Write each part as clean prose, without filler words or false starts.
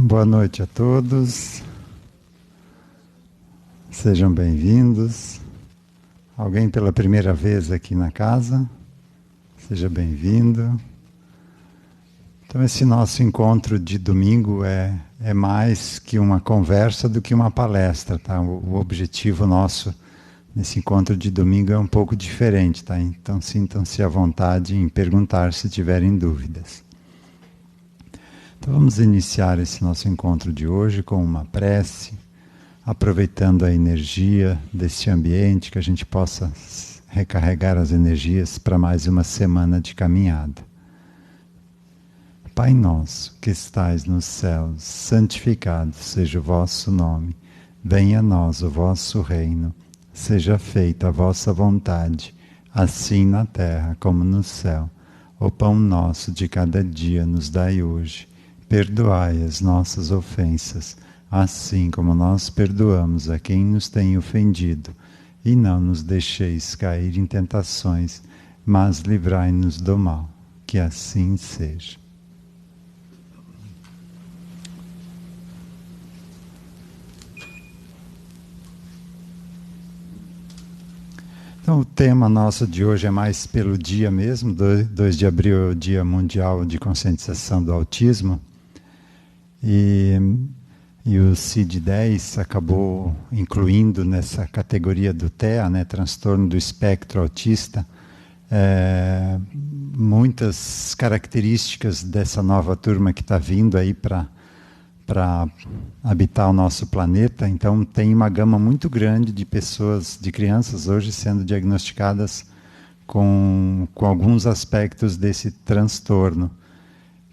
Boa noite a todos, sejam bem-vindos. Alguém pela primeira vez aqui na casa, seja bem-vindo. Então esse nosso encontro de domingo é mais que uma conversa do que uma palestra, tá? O objetivo nosso nesse encontro de domingo é um pouco diferente, tá? Então sintam-se à vontade em perguntar se tiverem dúvidas. Então vamos iniciar esse nosso encontro de hoje com uma prece, aproveitando a energia deste ambiente, que a gente possa recarregar as energias para mais uma semana de caminhada. Pai nosso, que estais nos céus, santificado seja o vosso nome. Venha a nós o vosso reino. Seja feita a vossa vontade, assim na terra como no céu. O pão nosso de cada dia nos dai hoje. Perdoai as nossas ofensas, assim como nós perdoamos a quem nos tem ofendido. E não nos deixeis cair em tentações, mas livrai-nos do mal. Que assim seja. Então o tema nosso de hoje é mais pelo dia mesmo. 2 de abril é o Dia Mundial de Conscientização do Autismo. E o CID-10 acabou incluindo nessa categoria do TEA, né, transtorno do espectro autista, muitas características dessa nova turma que está vindo aí para habitar o nosso planeta. Então tem uma gama muito grande de pessoas, de crianças hoje sendo diagnosticadas com alguns aspectos desse transtorno,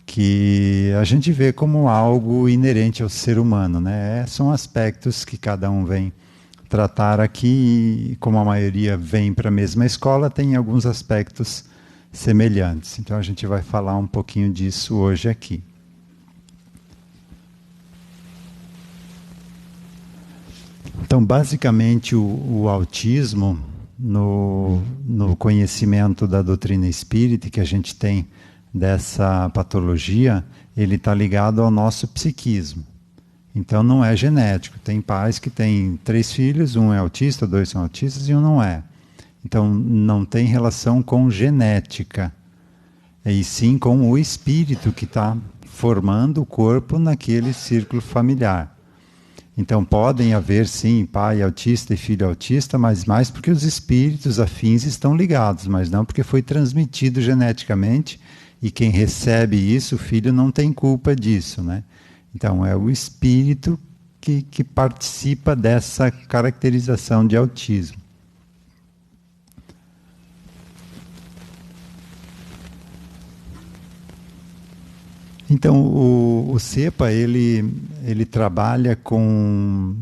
que a gente vê como algo inerente ao ser humano, né? São aspectos que cada um vem tratar aqui, e como a maioria vem para a mesma escola, tem alguns aspectos semelhantes. Então a gente vai falar um pouquinho disso hoje aqui. Então, basicamente, o autismo, no conhecimento da doutrina espírita que a gente tem dessa patologia, ele está ligado ao nosso psiquismo. Então não é genético. Tem pais que têm 3 filhos, um é autista, 2 são autistas e um não é. Então não tem relação com genética, e sim com o espírito que está formando o corpo naquele círculo familiar. Então podem haver sim pai autista e filho autista, mas mais porque os espíritos afins estão ligados, mas não porque foi transmitido geneticamente. E quem recebe isso, o filho não tem culpa disso, né? Então é o espírito que participa dessa caracterização de autismo. Então o CEPA ele trabalha com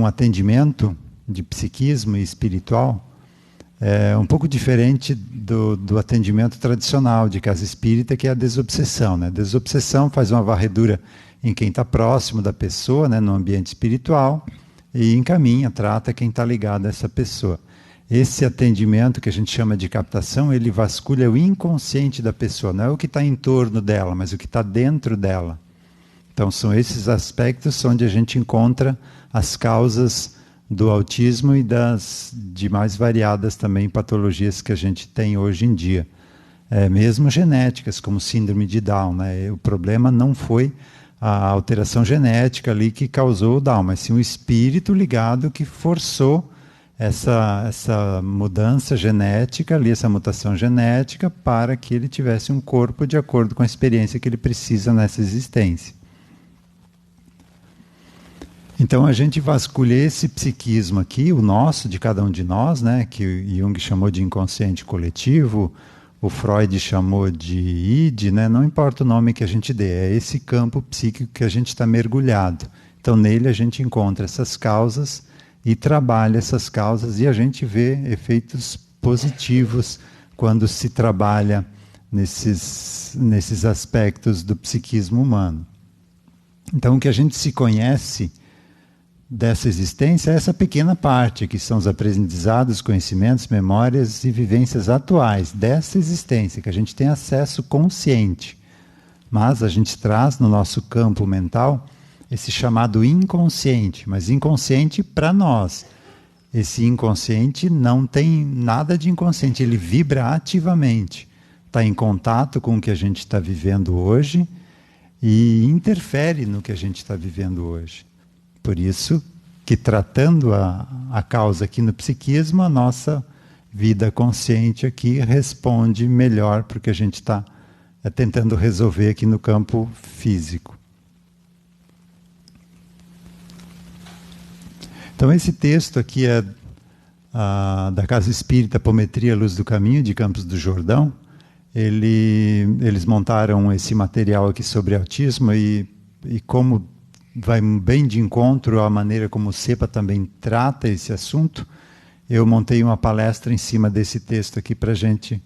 atendimento de psiquismo e espiritual, um pouco diferente do atendimento tradicional de casa espírita, que é a desobsessão, né? Desobsessão faz uma varredura em quem está próximo da pessoa, né, no ambiente espiritual, e encaminha, trata quem está ligado a essa pessoa. Esse atendimento que a gente chama de captação, ele vasculha o inconsciente da pessoa, não é o que está em torno dela, mas o que está dentro dela. Então são esses aspectos onde a gente encontra as causas do autismo e das demais variadas também patologias que a gente tem hoje em dia. Mesmo genéticas, como síndrome de Down, né? O problema não foi a alteração genética ali que causou o Down, mas sim o espírito ligado que forçou essa mudança genética ali, essa mutação genética, para que ele tivesse um corpo de acordo com a experiência que ele precisa nessa existência. Então a gente vasculha esse psiquismo aqui, o nosso, de cada um de nós, né, que Jung chamou de inconsciente coletivo, o Freud chamou de id, né, não importa o nome que a gente dê, é esse campo psíquico que a gente está mergulhado. Então nele a gente encontra essas causas e trabalha essas causas, e a gente vê efeitos positivos quando se trabalha nesses aspectos do psiquismo humano. Então o que a gente se conhece dessa existência é essa pequena parte, que são os aprendizados, conhecimentos, memórias e vivências atuais dessa existência, que a gente tem acesso consciente. Mas a gente traz no nosso campo mental esse chamado inconsciente, mas inconsciente para nós. Esse inconsciente não tem nada de inconsciente, ele vibra ativamente, está em contato com o que a gente está vivendo hoje e interfere no que a gente está vivendo hoje. Por isso que, tratando a causa aqui no psiquismo, a nossa vida consciente aqui responde melhor para o que a gente está tentando resolver aqui no campo físico. Então esse texto aqui é da Casa Espírita Apometria Luz do Caminho, de Campos do Jordão. Eles montaram esse material aqui sobre autismo e como vai bem de encontro à maneira como o CEPA também trata esse assunto, eu montei uma palestra em cima desse texto aqui para a gente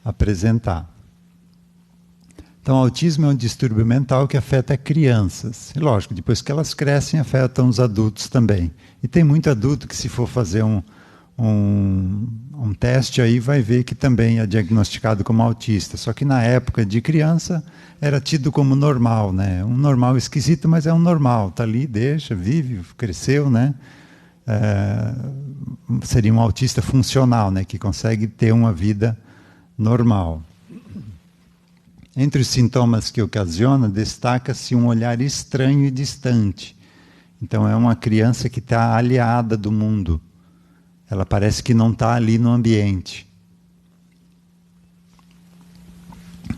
apresentar. Então, o autismo é um distúrbio mental que afeta crianças. E, lógico, depois que elas crescem, afetam os adultos também. E tem muito adulto que, se for fazer um teste aí, vai ver que também é diagnosticado como autista. Só que na época de criança era tido como normal, né? Um normal esquisito, mas é um normal. Está ali, deixa, vive, cresceu, né? Seria um autista funcional, né? Que consegue ter uma vida normal. Entre os sintomas que ocasiona, destaca-se um olhar estranho e distante. Então é uma criança que está aliada do mundo. Ela parece que não está ali no ambiente.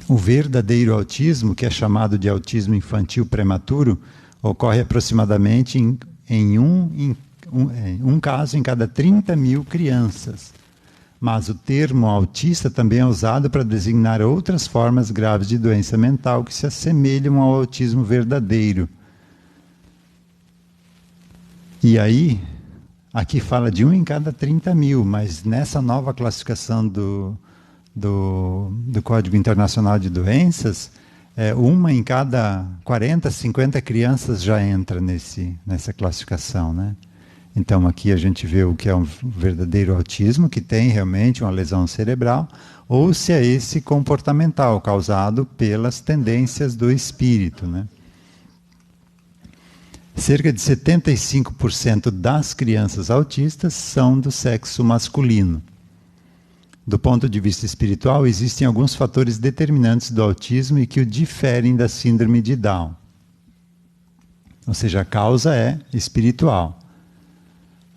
O verdadeiro autismo, que é chamado de autismo infantil prematuro, ocorre aproximadamente em um caso em cada 30 mil crianças. Mas o termo autista também é usado para designar outras formas graves de doença mental que se assemelham ao autismo verdadeiro. E aí, aqui fala de 1 em cada 30 mil, mas nessa nova classificação do Código Internacional de Doenças, 1 em cada 40, 50 crianças já entra nessa classificação, né? Então aqui a gente vê o que é um verdadeiro autismo, que tem realmente uma lesão cerebral, ou se é esse comportamental, causado pelas tendências do espírito, né? Cerca de 75% das crianças autistas são do sexo masculino. Do ponto de vista espiritual, existem alguns fatores determinantes do autismo e que o diferem da síndrome de Down. Ou seja, a causa é espiritual.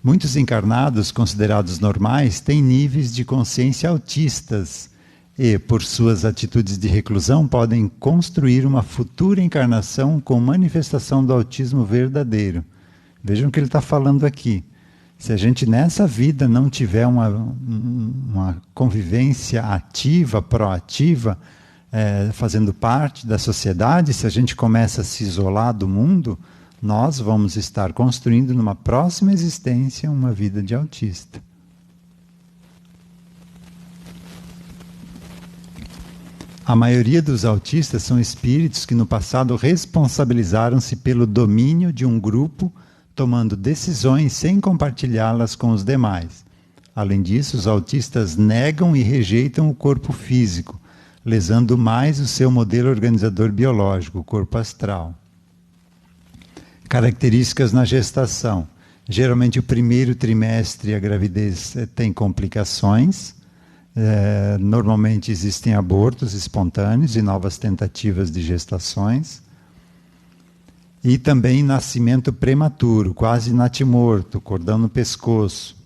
Muitos encarnados considerados normais têm níveis de consciência autistas e, por suas atitudes de reclusão, podem construir uma futura encarnação com manifestação do autismo verdadeiro. Vejam o que ele está falando aqui. Se a gente nessa vida não tiver uma convivência ativa, proativa, fazendo parte da sociedade, se a gente começa a se isolar do mundo, nós vamos estar construindo numa próxima existência uma vida de autista. A maioria dos autistas são espíritos que no passado responsabilizaram-se pelo domínio de um grupo, tomando decisões sem compartilhá-las com os demais. Além disso, os autistas negam e rejeitam o corpo físico, lesando mais o seu modelo organizador biológico, o corpo astral. Características na gestação. Geralmente o primeiro trimestre a gravidez tem complicações. Normalmente existem abortos espontâneos e novas tentativas de gestações. E também nascimento prematuro, quase natimorto, cordão no pescoço.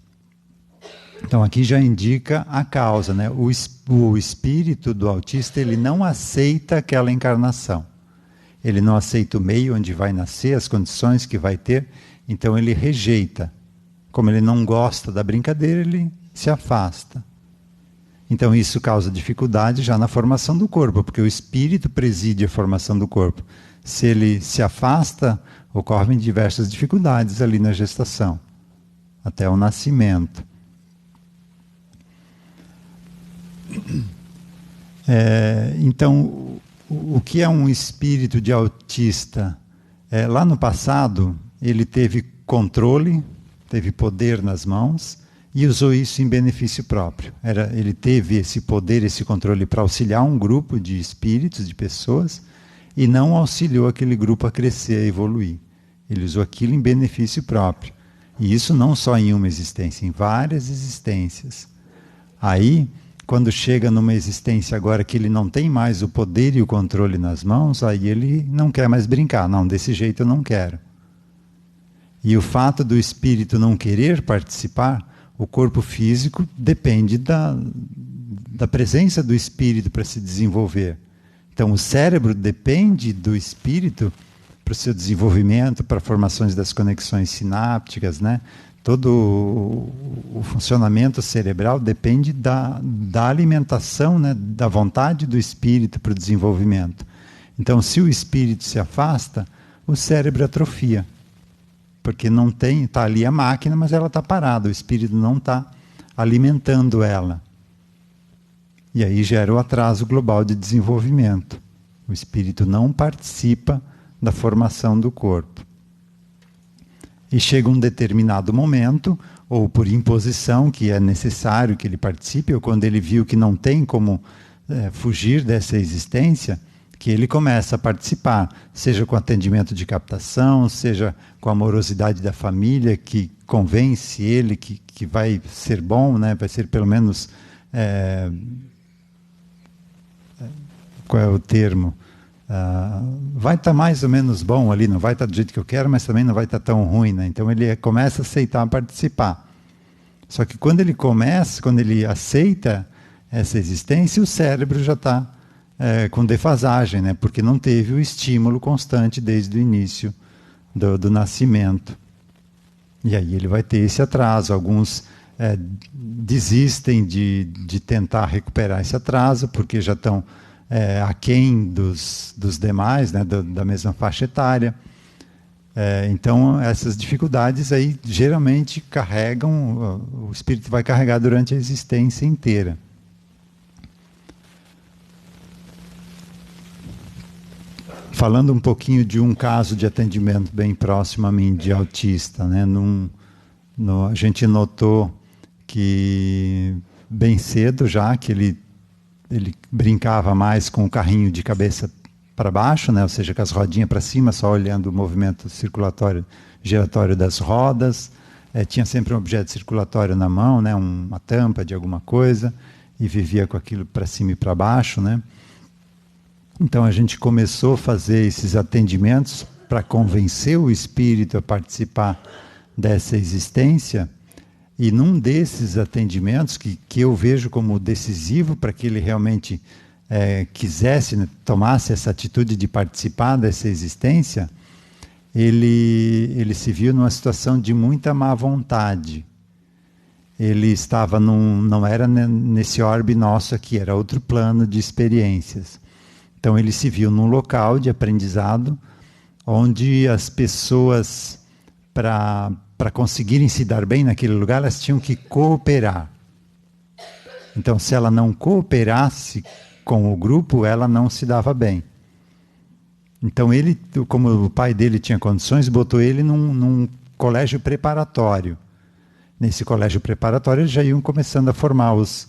Então aqui já indica a causa, né? O espírito do autista, ele não aceita aquela encarnação. Ele não aceita o meio onde vai nascer, as condições que vai ter, então ele rejeita. Como ele não gosta da brincadeira, ele se afasta. Então isso causa dificuldade já na formação do corpo, porque o espírito preside a formação do corpo. Se ele se afasta, ocorrem diversas dificuldades ali na gestação, até o nascimento. Então, o que é um espírito de autista? Lá no passado, ele teve controle, teve poder nas mãos e usou isso em benefício próprio. Ele teve esse poder, esse controle para auxiliar um grupo de espíritos, de pessoas, e não auxiliou aquele grupo a crescer, a evoluir. Ele usou aquilo em benefício próprio. E isso não só em uma existência, em várias existências. Aí, quando chega numa existência agora que ele não tem mais o poder e o controle nas mãos, aí ele não quer mais brincar. Não, desse jeito eu não quero. E o fato do espírito não querer participar, o corpo físico depende da presença do espírito para se desenvolver. Então, o cérebro depende do espírito para o seu desenvolvimento, para formações das conexões sinápticas, né? Todo o funcionamento cerebral depende da alimentação, né? Da vontade do espírito para o desenvolvimento. Então, se o espírito se afasta, o cérebro atrofia. Porque não tem, está ali a máquina, mas ela está parada, o espírito não está alimentando ela. E aí gera o atraso global de desenvolvimento. O espírito não participa da formação do corpo. E chega um determinado momento, ou por imposição, que é necessário que ele participe, ou quando ele viu que não tem como fugir dessa existência, que ele começa a participar, seja com atendimento de captação, seja com a amorosidade da família, que convence ele que vai ser bom, né? Vai ser pelo menos... qual é o termo? Vai estar mais ou menos bom ali, não vai estar do jeito que eu quero, mas também não vai estar tão ruim, né? Então ele começa a aceitar participar. Só que quando ele aceita essa existência, o cérebro já está com defasagem, né? Porque não teve o estímulo constante desde o início do nascimento. E aí ele vai ter esse atraso. Alguns desistem de tentar recuperar esse atraso, porque já estão aquém dos demais, né? Da mesma faixa etária. Então, essas dificuldades aí geralmente carregam, o espírito vai carregar durante a existência inteira. Falando um pouquinho de um caso de atendimento bem próximo a mim, de autista, né? A gente notou que bem cedo já, que ele brincava mais com o carrinho de cabeça para baixo, né? Ou seja, com as rodinhas para cima, só olhando o movimento circulatório, giratório das rodas. Tinha sempre um objeto circulatório na mão, né? Uma tampa de alguma coisa, e vivia com aquilo para cima e para baixo, né? Então a gente começou a fazer esses atendimentos para convencer o espírito a participar dessa existência, e num desses atendimentos que eu vejo como decisivo para que ele realmente quisesse, né, tomasse essa atitude de participar dessa existência, ele se viu numa situação de muita má vontade. Ele estava não era nesse orbe nosso aqui, era outro plano de experiências. Então ele se viu num local de aprendizado onde as pessoas, para conseguirem se dar bem naquele lugar, elas tinham que cooperar. Então, se ela não cooperasse com o grupo, ela não se dava bem. Então ele, como o pai dele tinha condições, botou ele num colégio preparatório. Nesse colégio preparatório eles já iam começando a formar os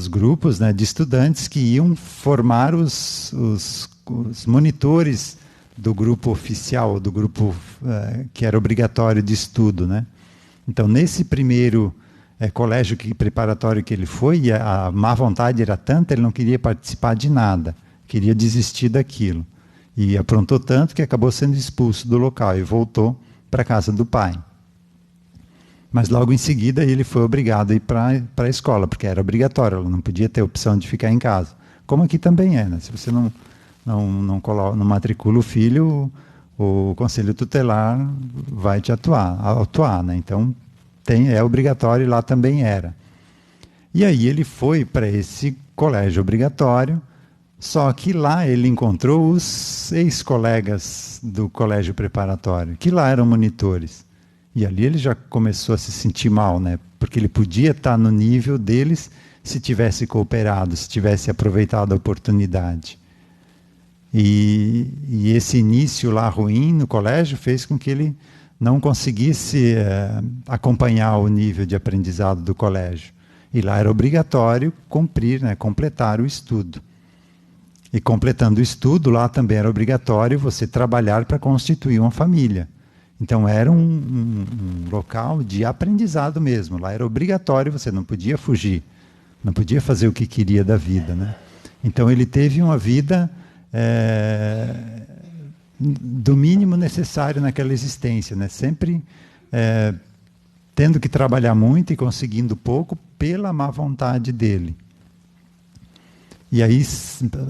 grupos, né, de estudantes que iam formar os monitores do grupo oficial, do grupo que era obrigatório de estudo, né? Então, nesse primeiro colégio preparatório que ele foi, a má vontade era tanta, ele não queria participar de nada, queria desistir daquilo. E aprontou tanto que acabou sendo expulso do local e voltou para a casa do pai. Mas logo em seguida ele foi obrigado a ir para a escola, porque era obrigatório, ela não podia ter opção de ficar em casa. Como aqui também é, né? Se você não matricula o filho, o conselho tutelar vai te autuar, né? Então é obrigatório e lá também era. E aí ele foi para esse colégio obrigatório, só que lá ele encontrou os ex-colegas do colégio preparatório, que lá eram monitores. E ali ele já começou a se sentir mal, né? Porque ele podia estar no nível deles se tivesse cooperado, se tivesse aproveitado a oportunidade. E esse início lá ruim no colégio fez com que ele não conseguisse acompanhar o nível de aprendizado do colégio. E lá era obrigatório cumprir, né? Completar o estudo. E completando o estudo, lá também era obrigatório você trabalhar para constituir uma família. Então era um local de aprendizado mesmo. Lá era obrigatório, você não podia fugir, não podia fazer o que queria da vida, né? Então ele teve uma vida do mínimo necessário naquela existência, né? Sempre tendo que trabalhar muito e conseguindo pouco pela má vontade dele. E aí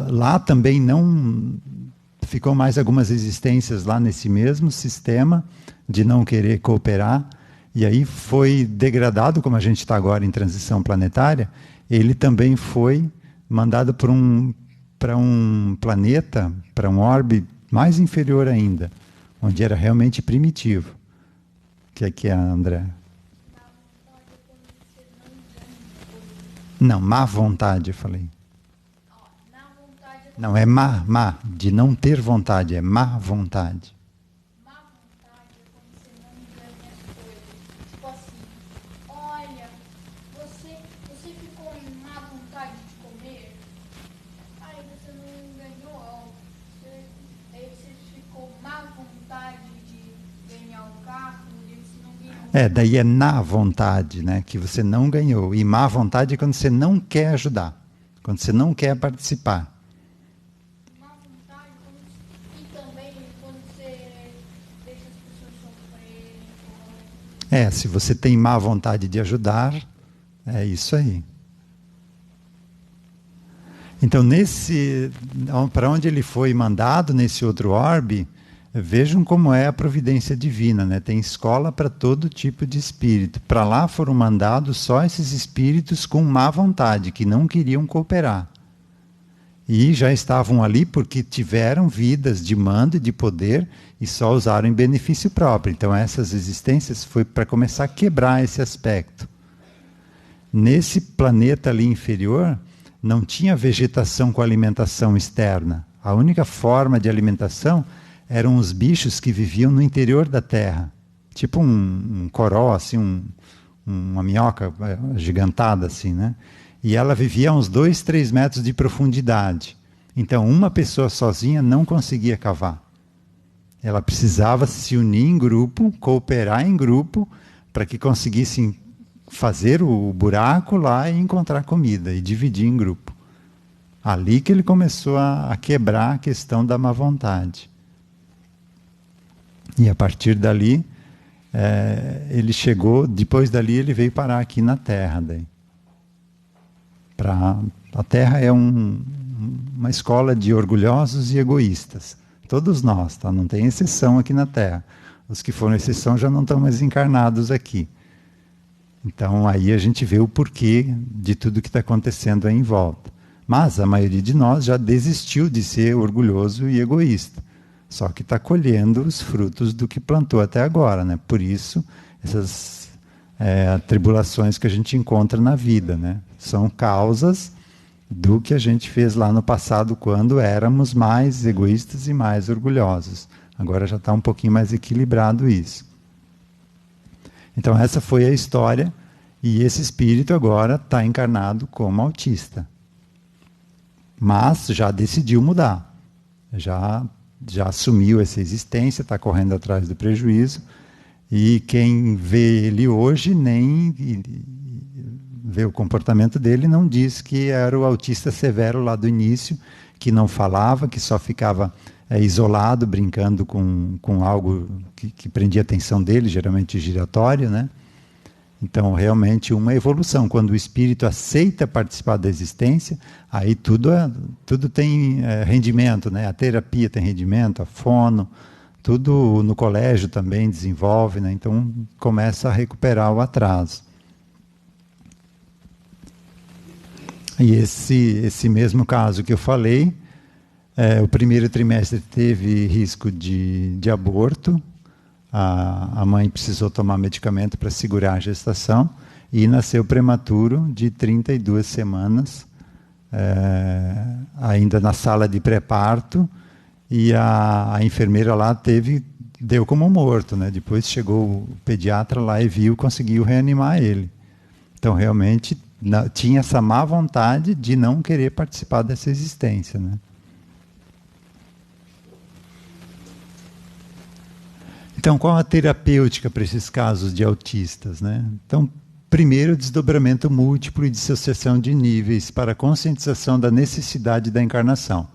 lá também não ficou mais algumas existências lá nesse mesmo sistema de não querer cooperar, e aí foi degradado, como a gente está agora em transição planetária. Ele também foi mandado para um planeta, para um orbe mais inferior ainda, onde era realmente primitivo. Que é a André? Não, má vontade, eu falei. Não, é má, de não ter vontade, é má vontade. Má vontade é quando você não ganha as coisas. Tipo assim, olha, você ficou em má vontade de comer, aí você não ganhou, aí você ficou má vontade de ganhar o carro, e você não ganhou. Daí é na vontade, né, que você não ganhou. E má vontade é quando você não quer ajudar, quando você não quer participar. Se você tem má vontade de ajudar, é isso aí. Então, para onde ele foi mandado, nesse outro orbe, vejam como é a providência divina, né? Tem escola para todo tipo de espírito. Para lá foram mandados só esses espíritos com má vontade, que não queriam cooperar. E já estavam ali porque tiveram vidas de mando e de poder e só usaram em benefício próprio. Então essas existências foi para começar a quebrar esse aspecto. Nesse planeta ali inferior, não tinha vegetação com alimentação externa. A única forma de alimentação eram os bichos que viviam no interior da Terra. Tipo um coró, assim, uma minhoca gigantada, assim, né? E ela vivia a uns 2, 3 metros de profundidade. Então, uma pessoa sozinha não conseguia cavar. Ela precisava se unir em grupo, cooperar em grupo, para que conseguissem fazer o buraco lá e encontrar comida, e dividir em grupo. Ali que ele começou a quebrar a questão da má vontade. E a partir dali, ele chegou, depois dali ele veio parar aqui na Terra. Daí. A Terra é uma escola de orgulhosos e egoístas. Todos nós, tá? Não tem exceção aqui na Terra. Os que foram exceção já não estão mais encarnados aqui. Então aí a gente vê o porquê de tudo que está acontecendo aí em volta. Mas a maioria de nós já desistiu de ser orgulhoso e egoísta. Só que está colhendo os frutos do que plantou até agora, né? Por isso, essas tribulações que a gente encontra na vida, né? São causas do que a gente fez lá no passado, quando éramos mais egoístas e mais orgulhosos. Agora já está um pouquinho mais equilibrado isso. Então essa foi a história, e esse espírito agora está encarnado como autista. Mas já decidiu mudar. Já assumiu essa existência, está correndo atrás do prejuízo. E quem vê ele hoje nem vê o comportamento dele, não diz que era o autista severo lá do início, que não falava, que só ficava isolado, brincando com algo que prendia a atenção dele, geralmente giratório, né? Então, realmente, uma evolução. Quando o espírito aceita participar da existência, aí tudo tem rendimento, né? A terapia tem rendimento, a fono, tudo no colégio também desenvolve, né? Então começa a recuperar o atraso. E esse mesmo caso que eu falei, o primeiro trimestre teve risco de aborto, a mãe precisou tomar medicamento para segurar a gestação, e nasceu prematuro de 32 semanas, ainda na sala de pré-parto. E a enfermeira lá deu como morto, né? Depois chegou o pediatra lá e conseguiu reanimar ele. Então, realmente, tinha essa má vontade de não querer participar dessa existência, né? Então, qual a terapêutica para esses casos de autistas, né? Então, primeiro, desdobramento múltiplo e dissociação de níveis para a conscientização da necessidade da encarnação.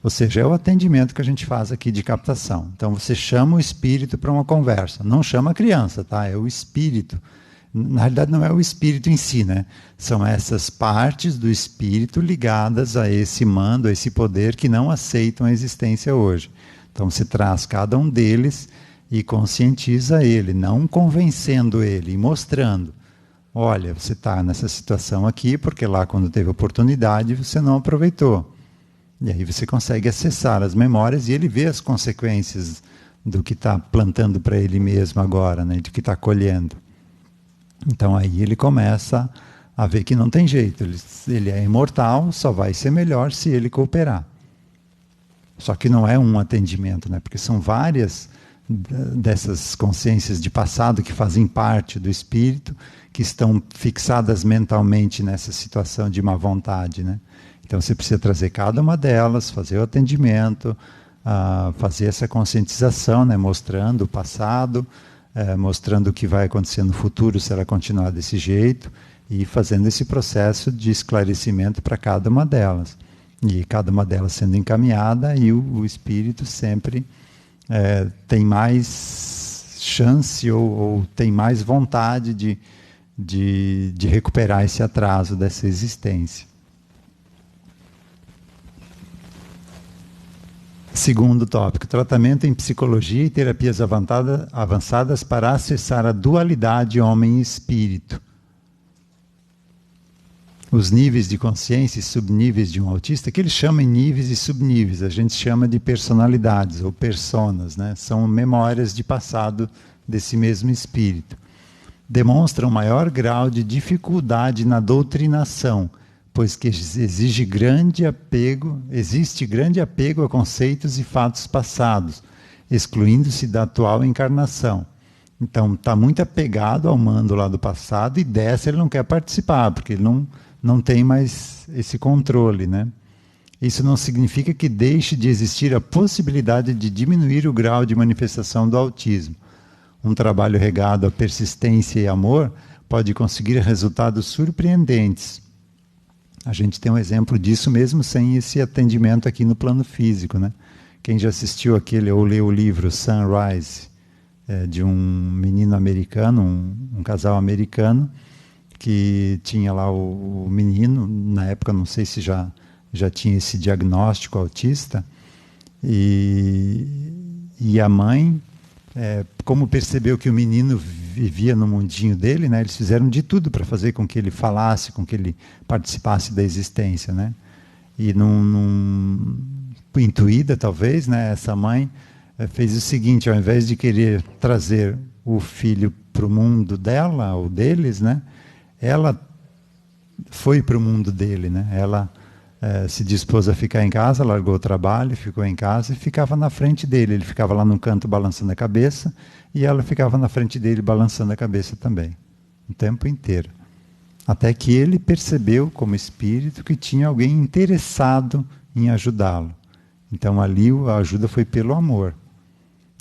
Ou seja, é o atendimento que a gente faz aqui de captação. Então, você chama o espírito para uma conversa. Não chama a criança, tá? É o espírito. Na realidade, não é o espírito em si, né? São essas partes do espírito ligadas a esse mando, a esse poder que não aceitam a existência hoje. Então, você traz cada um deles e conscientiza ele, não convencendo ele, e mostrando. Olha, você está nessa situação aqui porque lá, quando teve oportunidade, você não aproveitou. E aí você consegue acessar as memórias e ele vê as consequências do que está plantando para ele mesmo agora, né? Do que está colhendo. Então aí ele começa a ver que não tem jeito. Ele é imortal, só vai ser melhor se ele cooperar. Só que não é um atendimento, né? Porque são várias dessas consciências de passado que fazem parte do espírito, que estão fixadas mentalmente nessa situação de má vontade, né? Então você precisa trazer cada uma delas, fazer o atendimento, fazer essa conscientização, né? Mostrando o passado, mostrando o que vai acontecer no futuro se ela continuar desse jeito, e fazendo esse processo de esclarecimento para cada uma delas. E cada uma delas sendo encaminhada, e o espírito sempre tem mais chance ou tem mais vontade de recuperar esse atraso dessa existência. Segundo tópico, tratamento em psicologia e terapias avançadas para acessar a dualidade homem e espírito. Os níveis de consciência e subníveis de um autista, que eles chamam em níveis e subníveis, a gente chama de personalidades ou personas, né? São memórias de passado desse mesmo espírito. Demonstram maior grau de dificuldade na doutrinação, pois que existe grande apego a conceitos e fatos passados, excluindo-se da atual encarnação. Então, está muito apegado ao mando lá do passado, e dessa ele não quer participar, porque ele não tem mais esse controle, né? Isso não significa que deixe de existir a possibilidade de diminuir o grau de manifestação do autismo. Um trabalho regado a persistência e amor pode conseguir resultados surpreendentes. A gente tem um exemplo disso mesmo sem esse atendimento aqui no plano físico, né? Quem já assistiu aquele ou leu o livro Sunrise, de um menino americano, um casal americano, que tinha lá o menino, na época não sei se já tinha esse diagnóstico autista, e a mãe, como percebeu que o menino vivia no mundinho dele, né, eles fizeram de tudo para fazer com que ele falasse, com que ele participasse da existência, né? E intuída talvez, né, essa mãe fez o seguinte: ao invés de querer trazer o filho para o mundo dela ou deles, né, ela foi para o mundo dele, né? Ela se dispôs a ficar em casa, largou o trabalho, ficou em casa e ficava na frente dele. Ele ficava lá no canto balançando a cabeça, e ela ficava na frente dele balançando a cabeça também, o tempo inteiro. Até que ele percebeu, como espírito, que tinha alguém interessado em ajudá-lo. Então ali a ajuda foi pelo amor.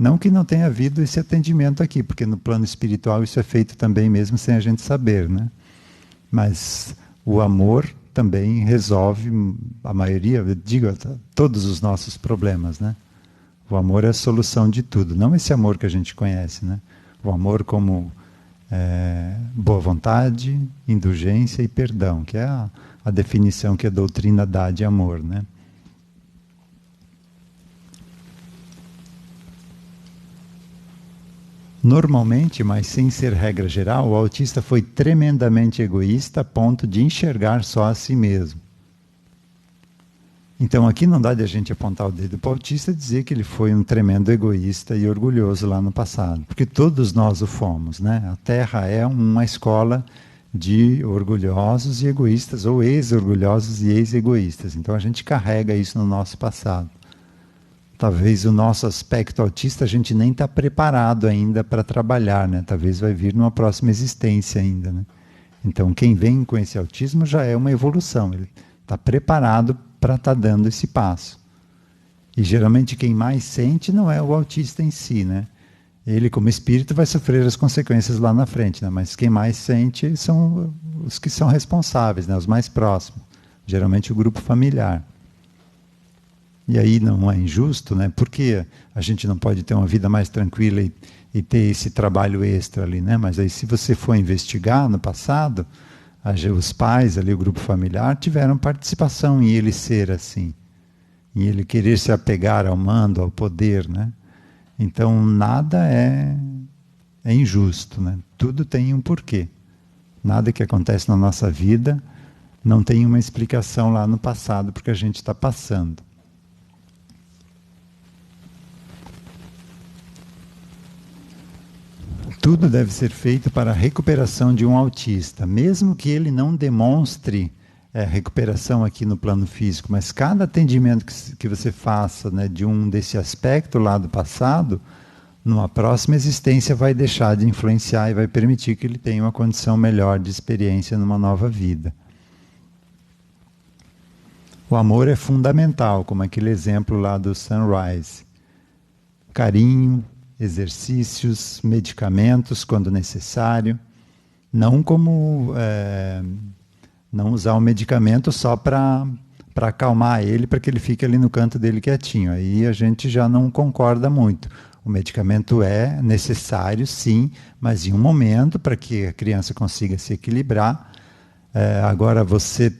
Não que não tenha havido esse atendimento aqui, porque no plano espiritual isso é feito também mesmo sem a gente saber, né? Mas o amor também resolve a maioria, eu digo, todos os nossos problemas, né? O amor é a solução de tudo, não esse amor que a gente conhece, né? O amor como boa vontade, indulgência e perdão, que é a definição que a doutrina dá de amor, né? Normalmente, mas sem ser regra geral, o autista foi tremendamente egoísta a ponto de enxergar só a si mesmo. Então aqui não dá de a gente apontar o dedo para o autista e dizer que ele foi um tremendo egoísta e orgulhoso lá no passado, porque todos nós o fomos, né? A Terra é uma escola de orgulhosos e egoístas, ou ex-orgulhosos e ex-egoístas. Então a gente carrega isso no nosso passado. Talvez o nosso aspecto autista a gente nem está preparado ainda para trabalhar, né? Talvez vai vir numa próxima existência ainda, né? Então quem vem com esse autismo já é uma evolução, ele está preparado para estar dando esse passo. E geralmente quem mais sente não é o autista em si, né? Ele, como espírito, vai sofrer as consequências lá na frente, né? Mas quem mais sente são os que são responsáveis, né? Os mais próximos. Geralmente o grupo familiar. E aí não é injusto, né? Por que a gente não pode ter uma vida mais tranquila e ter esse trabalho extra ali, né? Mas aí se você for investigar no passado, os pais ali, o grupo familiar, tiveram participação em ele ser assim. Em ele querer se apegar ao mando, ao poder, né? Então nada é injusto, né? Tudo tem um porquê. Nada que acontece na nossa vida não tem uma explicação lá no passado porque a gente está passando. Tudo deve ser feito para a recuperação de um autista, mesmo que ele não demonstre recuperação aqui no plano físico, mas cada atendimento que você faça, né, de desse aspecto lá do passado, numa próxima existência vai deixar de influenciar e vai permitir que ele tenha uma condição melhor de experiência numa nova vida. O amor é fundamental, como aquele exemplo lá do Sunrise. Carinho, exercícios, medicamentos quando necessário, não como não usar o medicamento só para acalmar ele, para que ele fique ali no canto dele quietinho. Aí a gente já não concorda muito. O medicamento é necessário, sim, mas em um momento para que a criança consiga se equilibrar. Agora você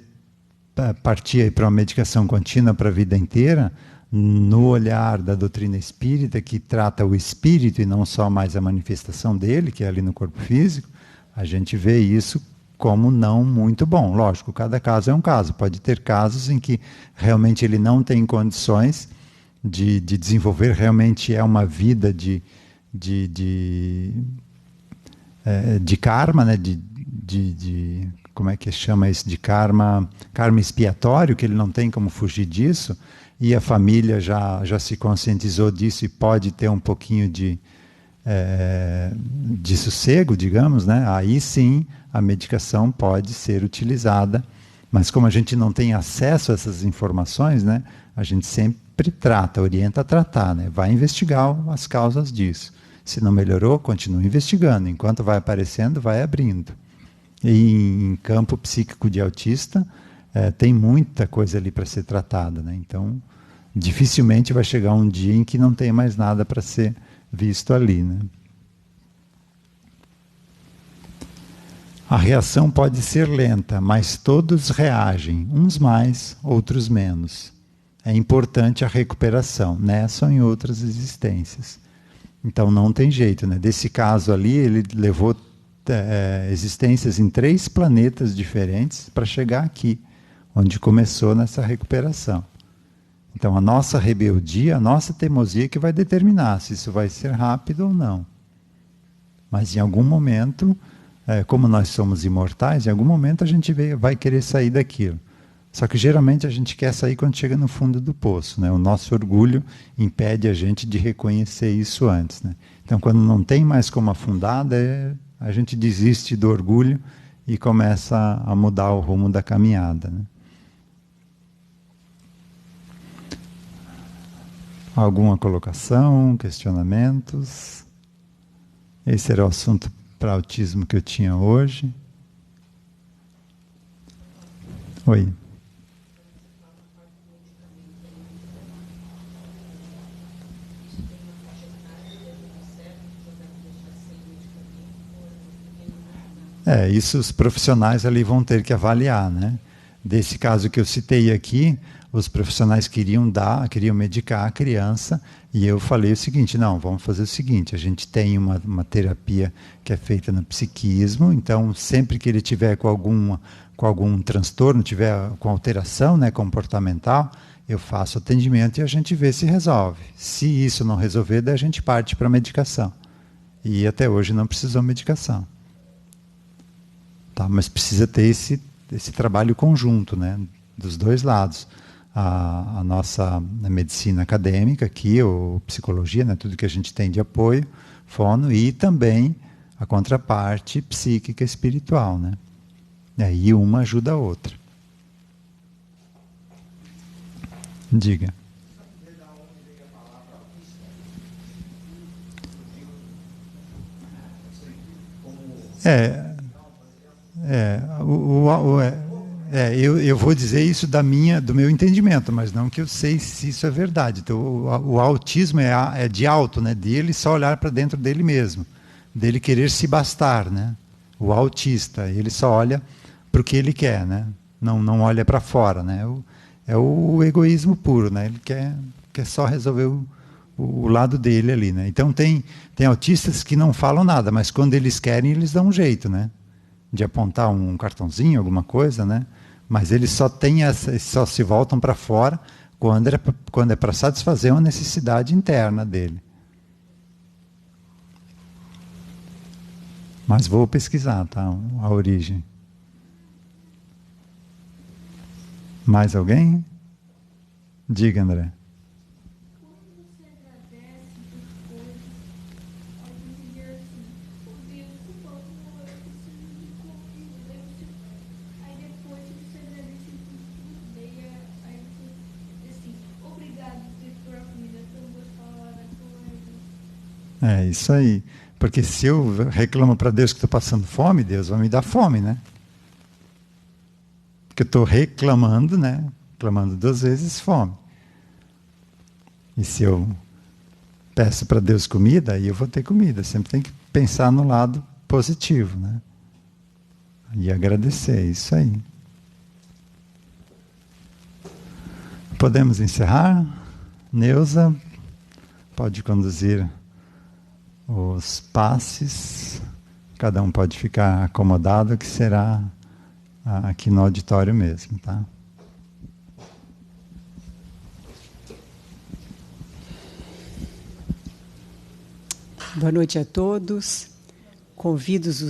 partir para uma medicação contínua para a vida inteira, no olhar da doutrina espírita, que trata o espírito e não só mais a manifestação dele, que é ali no corpo físico, a gente vê isso como não muito bom. Lógico, cada caso é um caso. Pode ter casos em que realmente ele não tem condições de desenvolver, realmente é uma vida de karma, né? Como é que chama isso? De karma expiatório, que ele não tem como fugir disso, e a família já se conscientizou disso e pode ter um pouquinho de sossego, digamos, né? Aí sim a medicação pode ser utilizada, mas como a gente não tem acesso a essas informações, né? A gente sempre orienta a tratar, né? Vai investigar as causas disso. Se não melhorou, continua investigando. Enquanto vai aparecendo, vai abrindo. E em campo psíquico de autista, tem muita coisa ali para ser tratada, né? Então, dificilmente vai chegar um dia em que não tem mais nada para ser visto ali, né? A reação pode ser lenta, mas todos reagem, uns mais, outros menos. É importante a recuperação, nessa ou em outras existências. Então não tem jeito, né? Desse caso ali, ele levou existências em 3 planetas diferentes para chegar aqui, onde começou nessa recuperação. Então a nossa rebeldia, a nossa teimosia que vai determinar se isso vai ser rápido ou não. Mas em algum momento, como nós somos imortais, em algum momento a gente vai querer sair daquilo. Só que geralmente a gente quer sair quando chega no fundo do poço, né? O nosso orgulho impede a gente de reconhecer isso antes, né? Então quando não tem mais como afundar, a gente desiste do orgulho e começa a mudar o rumo da caminhada, né? Alguma colocação, questionamentos? Esse era o assunto para autismo que eu tinha hoje. Oi. Isso os profissionais ali vão ter que avaliar, né? Desse caso que eu citei aqui, os profissionais queriam medicar a criança, e eu falei o seguinte: não, vamos fazer o seguinte, a gente tem uma terapia que é feita no psiquismo, então sempre que ele tiver com algum transtorno, tiver com alteração, né, comportamental, eu faço atendimento e a gente vê se resolve. Se isso não resolver, daí a gente parte para a medicação. E até hoje não precisou medicação. Tá, mas precisa ter esse trabalho conjunto, né, dos dois lados. A nossa medicina acadêmica aqui, ou psicologia, né, tudo que a gente tem de apoio, fono, e também a contraparte psíquica espiritual, né? E aí uma ajuda a outra. Diga. É, eu vou dizer isso do meu entendimento, mas não que eu sei se isso é verdade. Então, o autismo é de alto, né? Dele só olhar para dentro dele mesmo, dele querer se bastar, né? O autista, ele só olha para o que ele quer, né? Não olha para fora, né? É o egoísmo puro, né? Ele quer só resolver o lado dele ali, né? Então tem autistas que não falam nada, mas quando eles querem, eles dão um jeito, né? De apontar um cartãozinho, alguma coisa, né? Mas eles só se voltam para fora quando é para satisfazer uma necessidade interna dele. Mas vou pesquisar, tá? A origem. Mais alguém? Diga, André. É isso aí. Porque se eu reclamo para Deus que estou passando fome, Deus vai me dar fome, né? Porque eu estou reclamando, né? Reclamando 2 vezes fome. E se eu peço para Deus comida, aí eu vou ter comida. Sempre tem que pensar no lado positivo, né? E agradecer, isso aí. Podemos encerrar? Neuza, pode conduzir os passes. Cada um pode ficar acomodado, que será aqui no auditório mesmo, tá? Boa noite a todos. Convido os